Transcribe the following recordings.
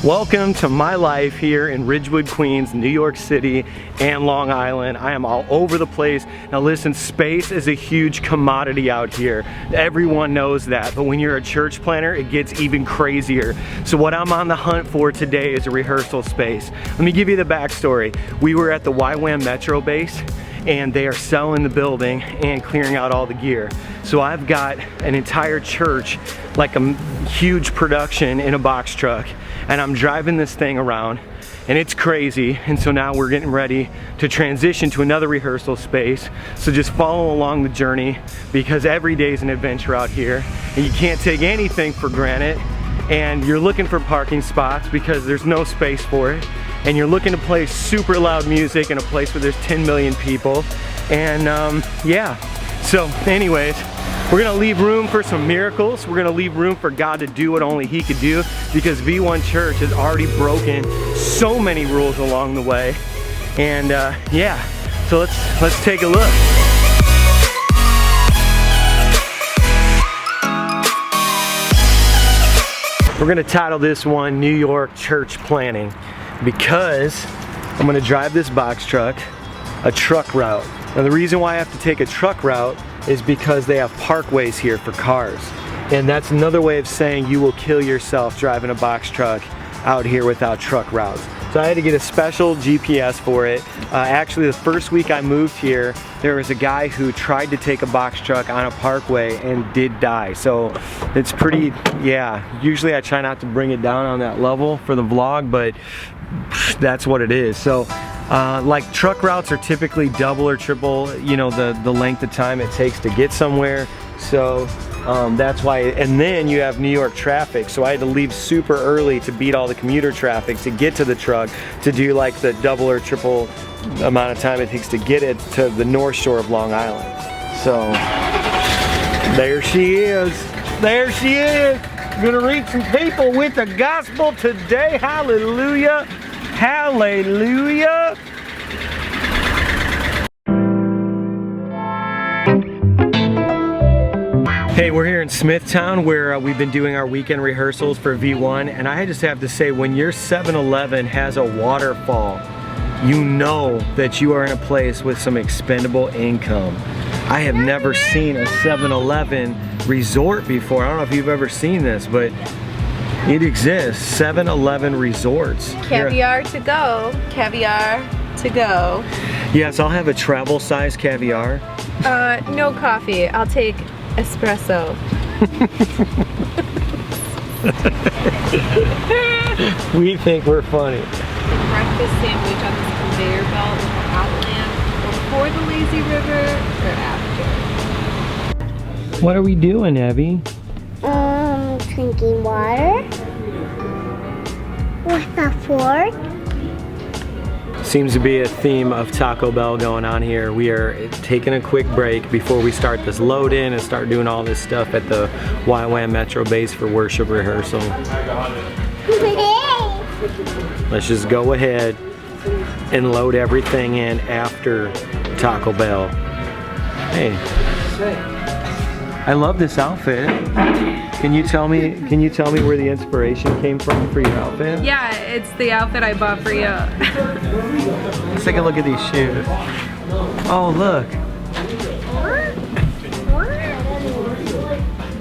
Welcome to my life here in Ridgewood, Queens, New York City, and Long Island. I am all over the place. Now listen, space is a huge commodity out here. Everyone knows that, but when you're a church planner, it gets even crazier. So what I'm on the hunt for today is a rehearsal space. Let me give you the backstory. We were at the YWAM Metro base, and they are selling the building and clearing out all the gear. So I've got an entire church, like a huge production in a box truck, and I'm driving this thing around and it's crazy. And so now we're getting ready to transition to another rehearsal space. So just follow along the journey, because every day is an adventure out here and you can't take anything for granted. And you're looking for parking spots because there's no space for it. And you're looking to play super loud music in a place where there's 10 million people. And yeah, so anyways, we're gonna leave room for some miracles. We're gonna leave room for God to do what only He could do, because V1 Church has already broken so many rules along the way. And yeah, so let's take a look. We're gonna title this one New York Church Planning, because I'm gonna drive this box truck a truck route. Now the reason why I have to take a truck route is because they have parkways here for cars. And that's another way of saying you will kill yourself driving a box truck out here without truck routes. So I had to get a special GPS for it. Actually, the first week I moved here, there was a guy who tried to take a box truck on a parkway and did die. So it's pretty, yeah, usually I try not to bring it down on that level for the vlog, but that's what it is. So like truck routes are typically double or triple, you know, the length of time it takes to get somewhere. So that's why, and then you have New York traffic, so I had to leave super early to beat all the commuter traffic to get to the truck, to do like the double or triple amount of time it takes to get it to the North Shore of Long Island. So there she is. There she is. Gonna reach some people with the gospel today. Hallelujah. Hallelujah. Hey, we're here in Smithtown where we've been doing our weekend rehearsals for V1, and I just have to say, when your 7-Eleven has a waterfall, you know that you are in a place with some expendable income. I have never seen a 7-Eleven resort before. I don't know if you've ever seen this, but it exists. 7-Eleven resorts. Caviar to go. Caviar to go. Yes, I'll have a travel size caviar. No coffee. I'll take espresso. We think we're funny. Breakfast sandwich on this conveyor belt in the Outland before the lazy river or after? What are we doing, Evie? Drinking water with a fork. Seems to be a theme of Taco Bell going on here. We are taking a quick break before we start this load in and start doing all this stuff at the YWAM Metro base for worship rehearsal. Let's just go ahead and load everything in after Taco Bell. Hey, I love this outfit. Can you tell me where the inspiration came from for your outfit? Yeah, it's the outfit I bought for you. Let's take a look at these shoes. Oh, look.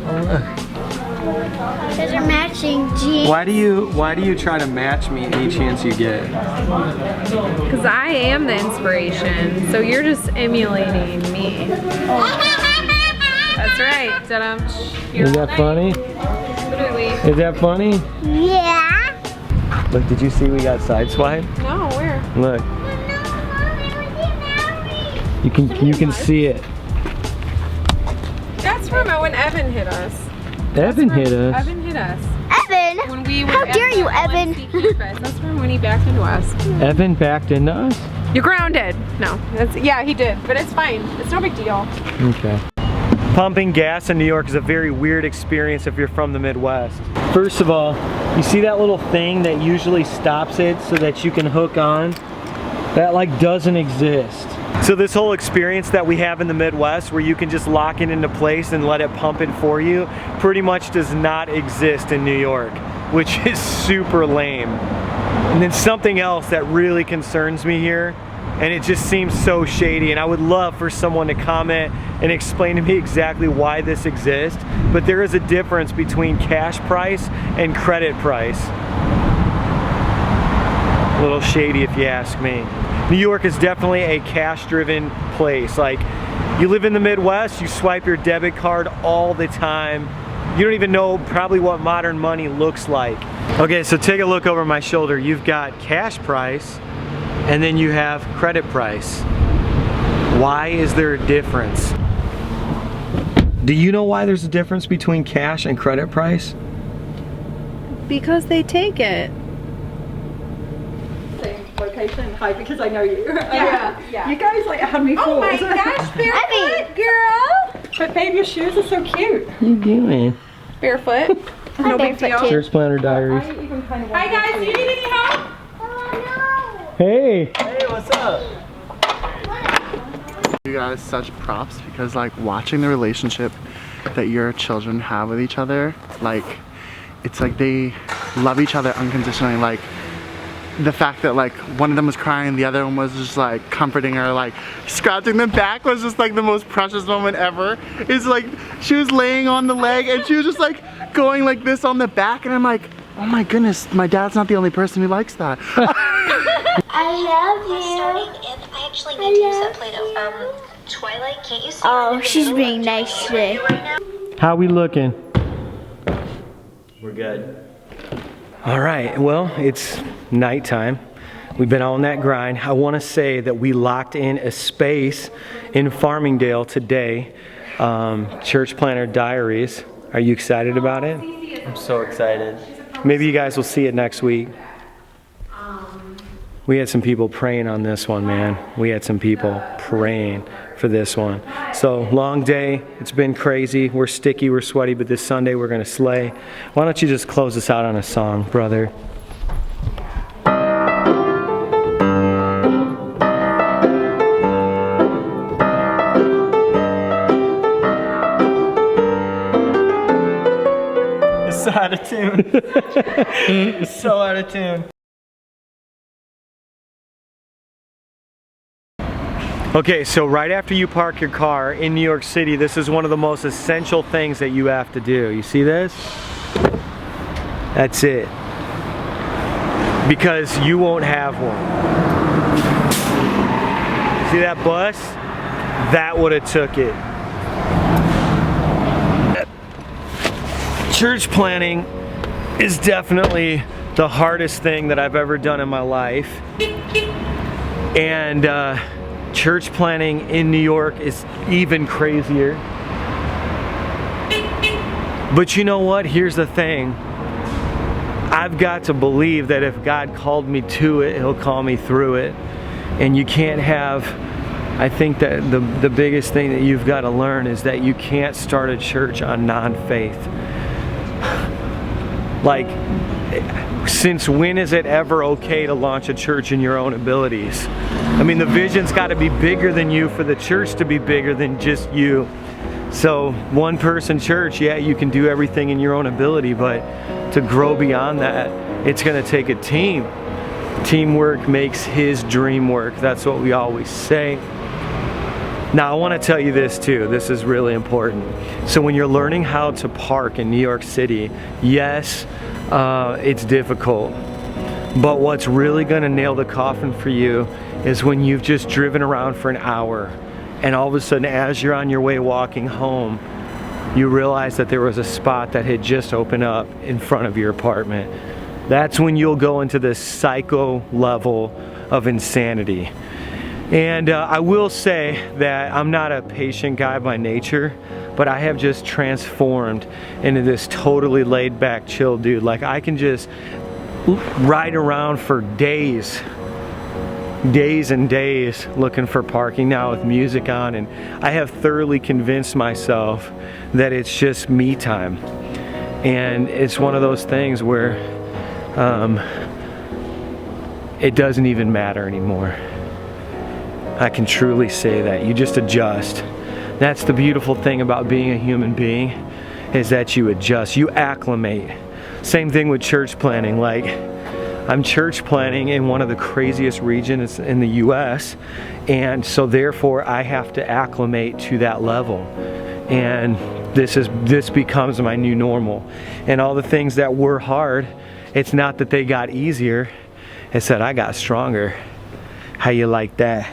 Oh, look. Those are matching jeans. Why do you try to match me any chance you get? Because I am the inspiration, so you're just emulating me. That's right. Ta-dum. Is that funny? Literally. Is that funny? Yeah. Look, did you see we got sideswiped? No, where? Look. You can see it. That's from when Evan hit us. Evan hit us. Evan hit us. Evan! When we were How at dare the you, Evan? LNC campus. That's from when he backed into us. Evan backed into us? You're grounded. No, yeah, he did, but it's fine. It's no big deal. Okay. Pumping gas in New York is a very weird experience if you're from the Midwest. First of all, you see that little thing that usually stops it so that you can hook on? That like doesn't exist. So this whole experience that we have in the Midwest where you can just lock it into place and let it pump it for you pretty much does not exist in New York. which is super lame. And then something else that really concerns me here, and it just seems so shady, and I would love for someone to comment and explain to me exactly why this exists, but there is a difference between cash price and credit price. A little shady if you ask me. New York is definitely a cash-driven place. Like, you live in the Midwest, you swipe your debit card all the time. You don't even know probably what modern money looks like. Okay, so take a look over my shoulder. You've got cash price, and then you have credit price. Why is there a difference? Do you know why there's a difference between cash and credit price? Because they take it. Same location. Hi, because I know you. Yeah. You guys like had me fooled. Oh my gosh, barefoot girl! But babe, your shoes are so cute. What are you doing? Barefoot. No big deal. Church Planner Diaries. I even kind of Hi guys, do you need any help? Hey! Hey, what's up? You guys such props because like watching the relationship that your children have with each other, like it's like they love each other unconditionally. Like the fact that like one of them was crying, the other one was just like comforting her, like scratching the back was just like the most precious moment ever. It's like she was laying on the leg and she was just like going like this on the back, and I'm like, oh my goodness, my dad's not the only person who likes that. I love you. Starting, and I actually need to use that Play-Doh. Twilight, can't you see? Oh, she's being nice today. How we looking? We're good. All right, well, it's nighttime. We've been on that grind. I want to say that we locked in a space in Farmingdale today. Church Planner Diaries. Are you excited about it? I'm so excited. Maybe you guys will see it next week. We had some people praying on this one, man. We had some people praying for this one. So, long day. It's been crazy. We're sticky, we're sweaty, but this Sunday we're going to slay. Why don't you just close us out on a song, brother? It's so out of tune. It's so out of tune. Okay, so right after you park your car in New York City, this is one of the most essential things that you have to do. You see this? That's it. Because you won't have one. See that bus? That would have took it. Church planning is definitely the hardest thing that I've ever done in my life. And church planning in New York is even crazier. But you know what? Here's the thing. I've got to believe that if God called me to it, He'll call me through it. And you can't have, I think that the biggest thing that you've got to learn is that you can't start a church on non-faith. Like, since when is it ever okay to launch a church in your own abilities? I mean, the vision's got to be bigger than you for the church to be bigger than just you. So, one person church, yeah, you can do everything in your own ability, but to grow beyond that, it's going to take a team. Teamwork makes His dream work. That's what we always say. Now, I want to tell you this too. This is really important. So when you're learning how to park in New York City, yes, it's difficult. But what's really going to nail the coffin for you is when you've just driven around for an hour, and all of a sudden, as you're on your way walking home, you realize that there was a spot that had just opened up in front of your apartment. That's when you'll go into this psycho level of insanity. And I will say that I'm not a patient guy by nature, but I have just transformed into this totally laid back, chill dude. Like, I can just ride around for days and days looking for parking now with music on, and I have thoroughly convinced myself that it's just me time. And it's one of those things where it doesn't even matter anymore. I can truly say that. You just adjust. That's the beautiful thing about being a human being, is that you adjust, you acclimate. Same thing with church planning. Like, I'm church planning in one of the craziest regions in the US, and so therefore I have to acclimate to that level. And this becomes my new normal. And all the things that were hard, it's not that they got easier, it's that I got stronger. How you like that?